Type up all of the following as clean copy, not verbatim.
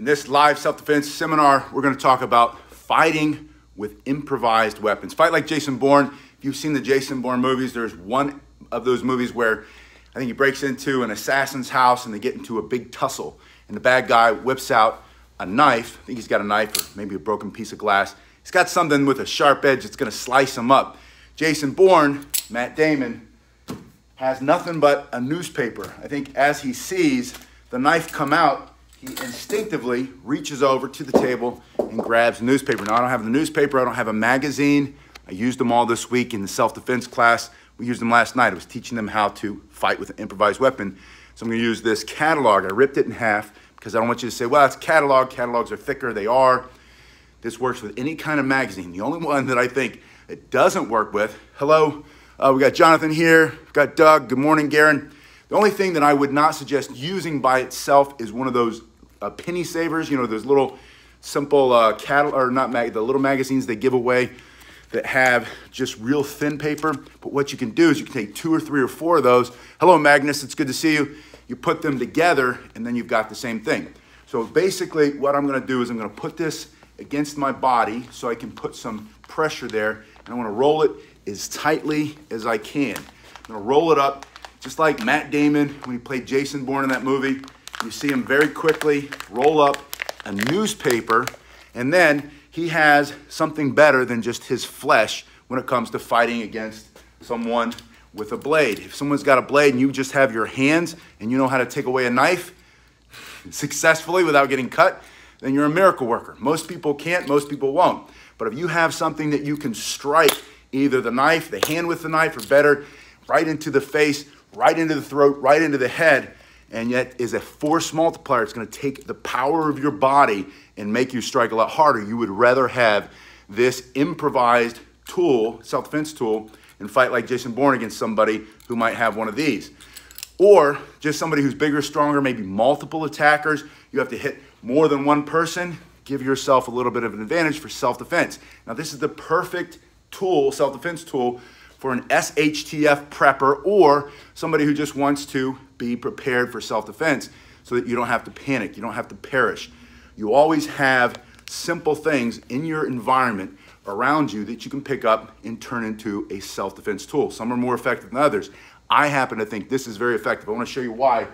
In this live self-defense seminar, we're going to talk about fighting with improvised weapons. Fight like Jason Bourne. If you've seen the Jason Bourne movies, there's one of those movies where I think he breaks into an assassin's house and they get into a big tussle. And the bad guy whips out a knife. I think he's got a knife or maybe a broken piece of glass. He's got something with a sharp edge that's going to slice him up. Jason Bourne, Matt Damon, has nothing but a newspaper. I think as he sees the knife come out, he instinctively reaches over to the table and grabs the newspaper. Now, I don't have the newspaper. I don't have a magazine. I used them all this week in the self-defense class. We used them last night. I was teaching them how to fight with an improvised weapon. So I'm going to use this catalog. I ripped it in half because I don't want you to say, well, it's catalog. Catalogs are thicker. They are. This works with any kind of magazine. The only one that I think it doesn't work with, hello, we got Jonathan here. We've got Doug. Good morning, Garen. The only thing that I would not suggest using by itself is one of those penny savers, you know, those little simple the little magazines they give away that have just real thin paper. But what you can do is you can take 2 or 3 or 4 of those. Hello, Magnus, it's good to see you. You put them together and then you've got the same thing. So basically what I'm gonna do is I'm gonna put this against my body so I can put some pressure there, and I wanna roll it as tightly as I can. I'm gonna roll it up just like Matt Damon when he played Jason Bourne in that movie. You see him very quickly roll up a newspaper, and then he has something better than just his flesh when it comes to fighting against someone with a blade. If someone's got a blade and you just have your hands and you know how to take away a knife successfully without getting cut, then you're a miracle worker. Most people can't, most people won't. But if you have something that you can strike, either the knife, the hand with the knife, or better, right into the face, right into the throat, right into the head, and yet is a force multiplier. It's going to take the power of your body and make you strike a lot harder. You would rather have this improvised tool, self-defense tool, and fight like Jason Bourne against somebody who might have one of these. Or just somebody who's bigger, stronger, maybe multiple attackers. You have to hit more than one person. Give yourself a little bit of an advantage for self-defense. Now, this is the perfect tool, self-defense tool, for an SHTF prepper or somebody who just wants to be prepared for self-defense so that you don't have to panic, you don't have to perish. You always have simple things in your environment around you that you can pick up and turn into a self-defense tool. Some are more effective than others. I happen to think this is very effective. I want to show you why.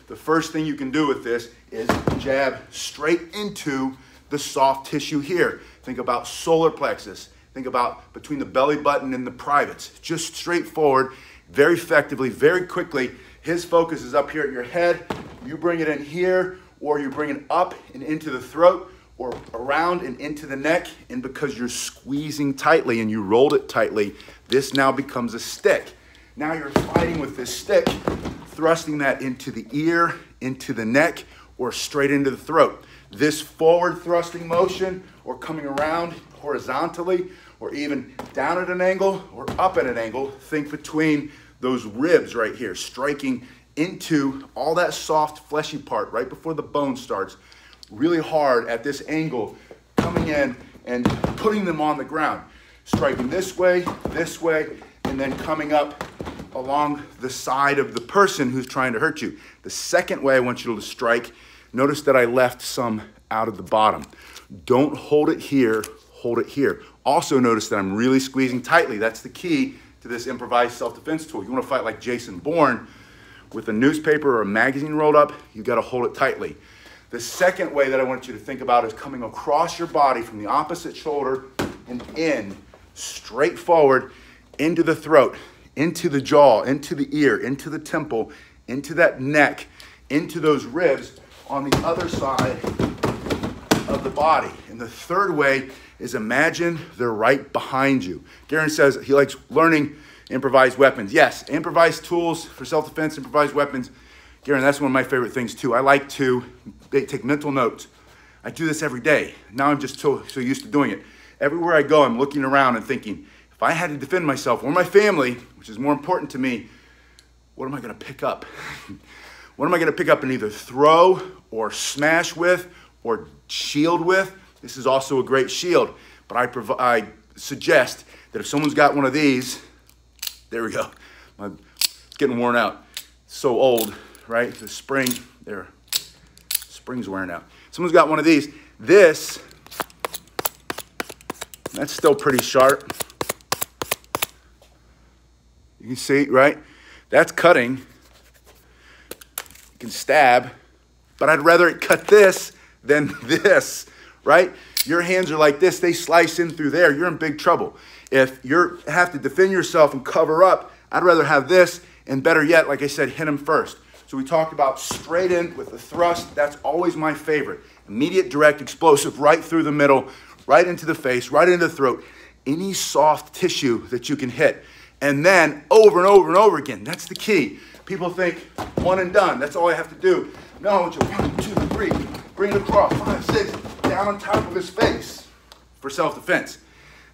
The first thing you can do with this is jab straight into the soft tissue here. Think about solar plexus. Think about between the belly button and the privates. Just straightforward, very effectively, very quickly. His focus is up here at your head. You bring it in here, or you bring it up and into the throat, or around and into the neck. And because you're squeezing tightly and you rolled it tightly, this now becomes a stick. Now you're fighting with this stick, thrusting that into the ear, into the neck, or straight into the throat. This forward thrusting motion, or coming around horizontally, or even down at an angle or up at an angle, think between those ribs right here, striking into all that soft fleshy part right before the bone starts, really hard at this angle, coming in and putting them on the ground, striking this way, and then coming up along the side of the person who's trying to hurt you. The second way I want you to strike, notice that I left some out of the bottom. Don't hold it here, hold it here. Also notice that I'm really squeezing tightly. That's the key to this improvised self-defense tool. You want to fight like Jason Bourne with a newspaper or a magazine rolled up, you got to hold it tightly. The second way that I want you to think about is coming across your body from the opposite shoulder and in, straight forward, into the throat, into the jaw, into the ear, into the temple, into that neck, into those ribs on the other side of the body. And the third way is imagine they're right behind you. Garen says he likes learning improvised weapons. Yes, improvised tools for self-defense, improvised weapons. Garen, that's one of my favorite things too. I like to take mental notes. I do this every day. Now I'm just so used to doing it. Everywhere I go, I'm looking around and thinking, if I had to defend myself or my family, which is more important to me, what am I going to pick up? What am I going to pick up and either throw or smash with or shield with? This is also a great shield, but I suggest that if someone's got one of these, there we go. It's getting worn out. So old, right? The spring, there. spring's wearing out. Someone's got one of these. This, that's still pretty sharp. You can see, right? That's cutting. You can stab, but I'd rather it cut this than this, right? Your hands are like this. They slice in through there. You're in big trouble. If you have to defend yourself and cover up, I'd rather have this, and better yet, like I said, hit him first. So we talked about straight in with the thrust. That's always my favorite. Immediate, direct, explosive, right through the middle, right into the face, right into the throat. Any soft tissue that you can hit. And then over and over and over again. That's the key. People think one and done. That's all I have to do. No, it's a 1, 2, 3. Bring it across, 5, 6, down on top of his face for self-defense.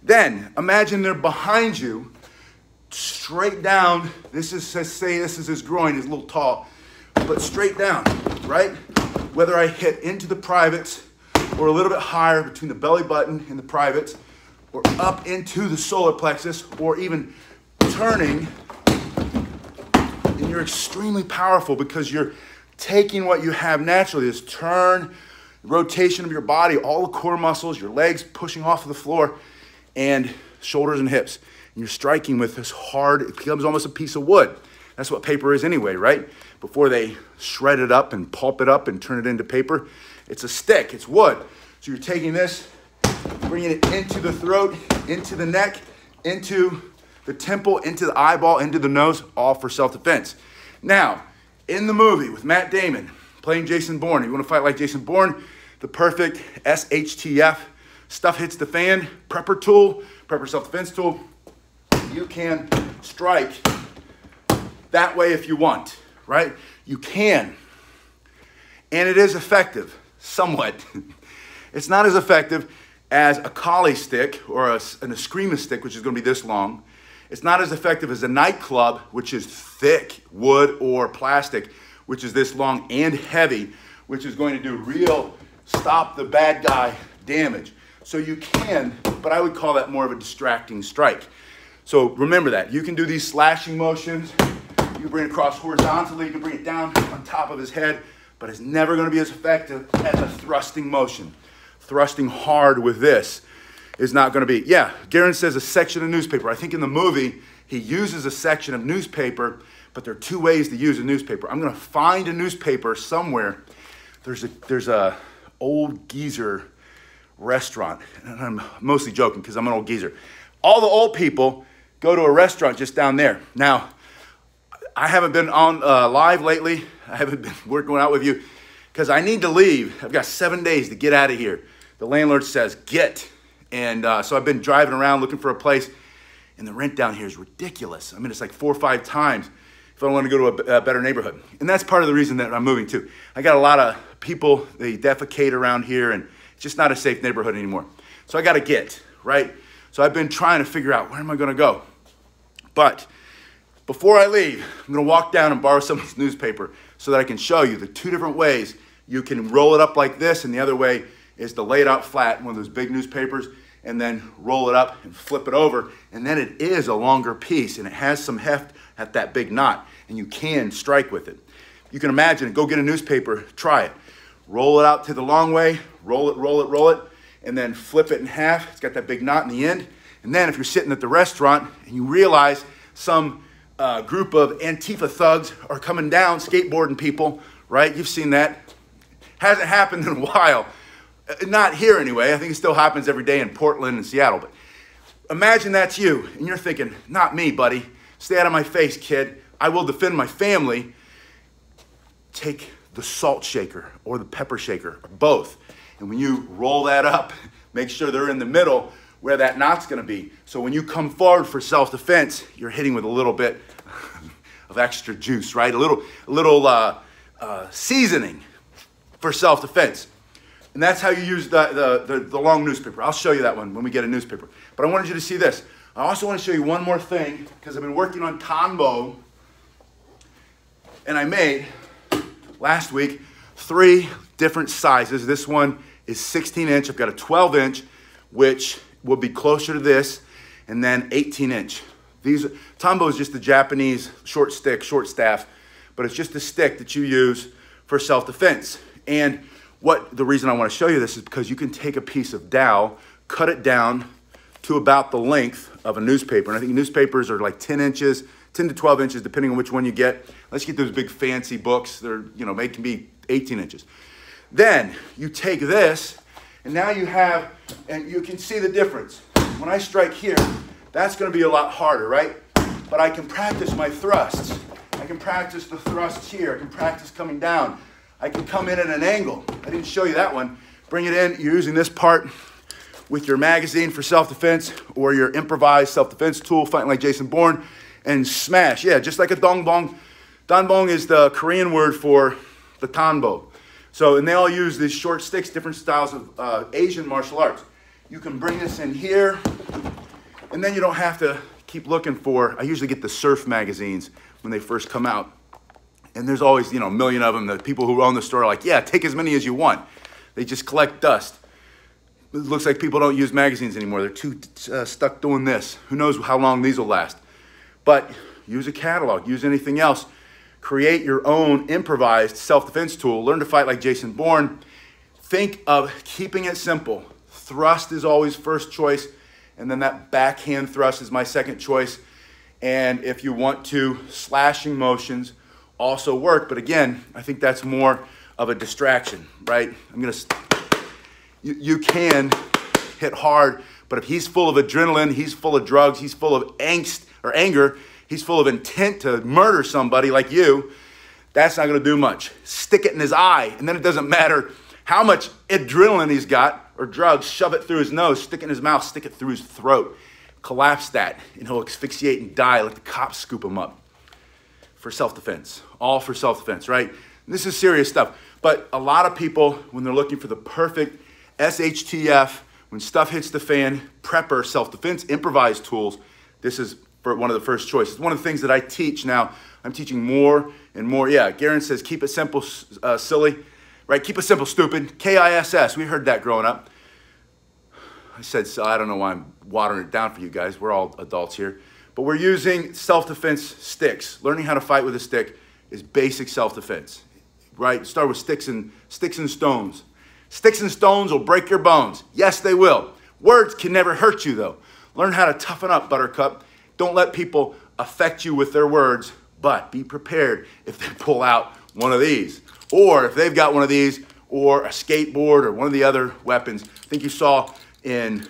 Then imagine they're behind you, straight down. This is, say this is his groin, he's a little tall, but straight down, right? Whether I hit into the privates or a little bit higher between the belly button and the privates, or up into the solar plexus, or even turning, and you're extremely powerful because you're taking what you have naturally, this turn, rotation of your body, all the core muscles, your legs pushing off of the floor, and shoulders and hips. And you're striking with this hard, it becomes almost a piece of wood. That's what paper is anyway, right? Before they shred it up and pulp it up and turn it into paper, it's a stick, it's wood. So you're taking this, bringing it into the throat, into the neck, into the temple, into the eyeball, into the nose, all for self-defense. Now, in the movie with Matt Damon, playing Jason Bourne, you want to fight like Jason Bourne, the perfect SHTF, stuff hits the fan, prepper tool, prepper self-defense tool, you can strike that way if you want, right? You can. And it is effective, somewhat. It's not as effective as a collie stick or an eskrima stick, which is going to be this long. It's not as effective as a nightclub, which is thick wood or plastic, which is this long and heavy, which is going to do real stop the bad guy damage. So you can, but I would call that more of a distracting strike. So remember that. You can do these slashing motions. You can bring it across horizontally. You can bring it down on top of his head, but it's never going to be as effective as a thrusting motion. Thrusting hard with this is not going to be, yeah, Garen says a section of newspaper. I think in the movie, he uses a section of newspaper, but there are two ways to use a newspaper. I'm going to find a newspaper somewhere. There's a old geezer restaurant, and I'm mostly joking because I'm an old geezer. All the old people go to a restaurant just down there. Now, I haven't been on live lately. I haven't been working out with you because I need to leave. I've got 7 days to get out of here. The landlord says, get. And so I've been driving around looking for a place, and the rent down here is ridiculous. I mean, it's like 4 or 5 times if I want to go to a better neighborhood. And that's part of the reason that I'm moving too. I got a lot of people, they defecate around here, and it's just not a safe neighborhood anymore. So I got to get, right? So I've been trying to figure out where am I going to go. But before I leave, I'm going to walk down and borrow someone's newspaper so that I can show you the 2 different ways you can roll it up like this, and the other way is to lay it out flat in one of those big newspapers and then roll it up and flip it over. And then it is a longer piece and it has some heft at that big knot, and you can strike with it. You can imagine, go get a newspaper, try it. Roll it out to the long way, roll it, roll it, roll it, and then flip it in half. It's got that big knot in the end. And then if you're sitting at the restaurant and you realize some group of Antifa thugs are coming down, skateboarding people, right? You've seen that. Hasn't happened in a while. Not here anyway. I think it still happens every day in Portland and Seattle. But imagine that's you, and you're thinking, not me, buddy. Stay out of my face, kid. I will defend my family. Take the salt shaker or the pepper shaker, or both. And when you roll that up, make sure they're in the middle where that knot's going to be. So when you come forward for self-defense, you're hitting with a little bit of extra juice, right? A little seasoning for self-defense. And that's how you use the long newspaper. I'll show you that one when we get a newspaper. But I wanted you to see this. I also want to show you one more thing, because I've been working on Tanbo, and I made, last week, 3 different sizes. This one is 16 inch. I've got a 12 inch, which will be closer to this, and then 18 inch. Tanbo is just the Japanese short stick, short staff, but it's just a stick that you use for self-defense. And the reason I want to show you this is because you can take a piece of dowel, cut it down to about the length of a newspaper. And I think newspapers are like 10 inches, 10 to 12 inches, depending on which one you get. Let's get those big fancy books. They're, they can be 18 inches. Then you take this, and now you have, and you can see the difference. When I strike here, that's going to be a lot harder, right? But I can practice my thrusts. I can practice the thrusts here. I can practice coming down. I can come in at an angle. I didn't show you that one. Bring it in. You're using this part with your magazine for self-defense or your improvised self-defense tool, fighting like Jason Bourne, and smash. Yeah, just like a dongbong. Dongbong is the Korean word for the tanbo. So, and they all use these short sticks, different styles of Asian martial arts. You can bring this in here, and then you don't have to keep looking for, I usually get the surf magazines when they first come out. And there's always, a million of them. The people who own the store are like, yeah, take as many as you want. They just collect dust. It looks like people don't use magazines anymore. They're too stuck doing this. Who knows how long these will last. But use a catalog. Use anything else. Create your own improvised self-defense tool. Learn to fight like Jason Bourne. Think of keeping it simple. Thrust is always first choice. And then that backhand thrust is my second choice. And if you want to, slashing motions also work. But again, I think that's more of a distraction, right? You can hit hard, but if he's full of adrenaline, he's full of drugs, he's full of angst or anger, he's full of intent to murder somebody like you, that's not going to do much. Stick it in his eye, and then it doesn't matter how much adrenaline he's got or drugs, shove it through his nose, stick it in his mouth, stick it through his throat, collapse that, and he'll asphyxiate and die. Let the cops scoop him up. For self-defense, all for self-defense, right? And this is serious stuff. But a lot of people, when they're looking for the perfect SHTF, when stuff hits the fan, prepper, self-defense, improvised tools, this is for one of the first choices. One of the things that I teach now, I'm teaching more and more. Yeah, Garen says, keep it simple, silly, right? Keep it simple, stupid. KISS, we heard that growing up. I said, so I don't know why I'm watering it down for you guys. We're all adults here. But we're using self-defense sticks. Learning how to fight with a stick is basic self-defense, right? Start with sticks and stones. Sticks and stones will break your bones. Yes, they will. Words can never hurt you, though. Learn how to toughen up, Buttercup. Don't let people affect you with their words, but be prepared if they pull out one of these. Or if they've got one of these, or a skateboard, or one of the other weapons. I think you saw in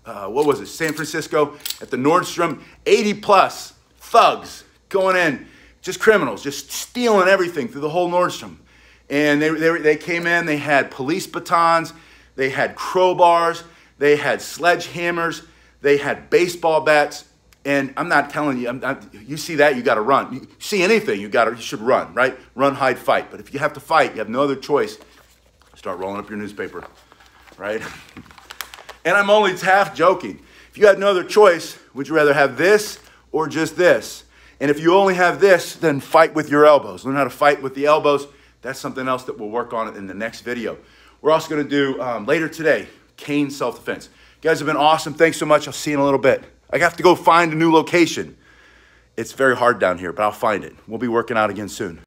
what was it, San Francisco at the Nordstrom, 80 plus thugs going in, just criminals, just stealing everything through the whole Nordstrom. And they came in, they had police batons, they had crowbars, they had sledgehammers, they had baseball bats. And I'm not telling you, you see that, you got to run. You see anything, you should run, right? Run, hide, fight. But if you have to fight, you have no other choice. Start rolling up your newspaper, right? And I'm only half joking. If you had no other choice, would you rather have this or just this? And if you only have this, then fight with your elbows. Learn how to fight with the elbows. That's something else that we'll work on in the next video. We're also going to do, later today, cane self-defense. You guys have been awesome. Thanks so much. I'll see you in a little bit. I have to go find a new location. It's very hard down here, but I'll find it. We'll be working out again soon.